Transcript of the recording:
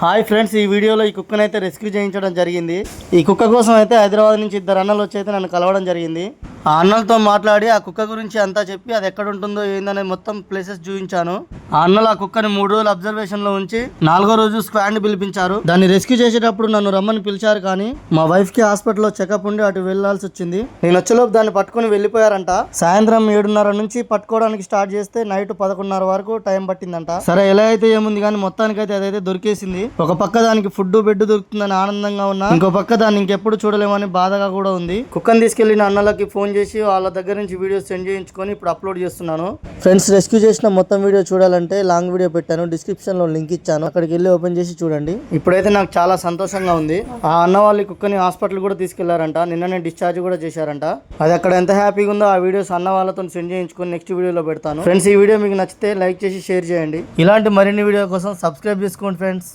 Hi friends, ఈ వీడియోలో ఈ కుక్కను అయితే రెస్క్యూ చేయించడం జరిగింది. ఈ కుక్క కోసం అయితే హైదరాబాద్ నుంచి 2 అన్నలు వచ్చి అయితే నన్ను కలవడం జరిగింది. ఆ అన్నలతో మాట్లాడి ఆ కుక్క గురించి అంతా చెప్పి అది ఎక్కడ ఉంటుందో ఏందనే మొత్తం ప్లేసెస్ చూపించాను. ఆ అన్నలు ఆ కుక్కని 3 రోజులు అబ్జర్వేషన్ లో ఉంచి 4వ రోజు స్క్వాడ్ ని పిలిపించారు. దాన్ని రెస్క్యూ చేసేటప్పుడు నన్ను రమ్మని పిలిచారు, కానీ మా వైఫ్ కి హాస్పిటల్లో చెకప్ ఉండి అటు వెళ్లాల్సి వచ్చింది. నేను వచ్చేలోపు దాన్ని పట్టుకుని వెళ్ళిపోయారంట. సాయంత్రం 7:30 నుంచి పట్టుకోవడానికి స్టార్ట్ చేస్తే నైట్ 11:30 వరకు టైం పట్టిందంట. సరే, ఎలా అయితే ఏముంది కానీ మొత్తానికైతే అదైతే దొరికేసింది. ఒక పక్క దానికి ఫుడ్ బెడ్ దొరుకుతుందని ఆనందంగా ఉన్నా, ఇంకో పక్క దాన్ని ఇంకెప్పుడు చూడలేమని బాధగా కూడా ఉంది. కుక్కని తీసుకెళ్లిన అన్నలకి ఫోన్ చేసి వాళ్ళ దగ్గర నుంచి వీడియోస్ సెండ్ చేయించుకొని ఇప్పుడు అప్లోడ్ చేస్తున్నాను. ఫ్రెండ్స్, రెస్క్యూ చేసిన మొత్తం వీడియో చూడాలంటే లాంగ్ వీడియో పెట్టాను, డిస్క్రిప్షన్ లో లింక్ ఇచ్చాను, అక్కడికి వెళ్ళి ఓపెన్ చేసి చూడండి. ఇప్పుడైతే నాకు చాలా సంతోషంగా ఉంది. ఆ అన్న వాళ్ళ కుక్కని హాస్పిటల్ కూడా తీసుకెళ్లారంట, నిన్ననే డిశ్చార్జ్ కూడా చేశారంట. అది అక్కడ ఎంత హ్యాపీగా ఉందో ఆ వీడియోస్ అన్న వాళ్ళతో సెండ్ చేయించుకొని నెక్స్ట్ వీడియోలో పెడతాను. ఫ్రెండ్స్, ఈ వీడియో మీకు నచ్చితే లైక్ చేసి షేర్ చేయండి. ఇలాంటి మరిన్ని వీడియో కోసం సబ్స్క్రైబ్ చేసుకోండి ఫ్రెండ్స్.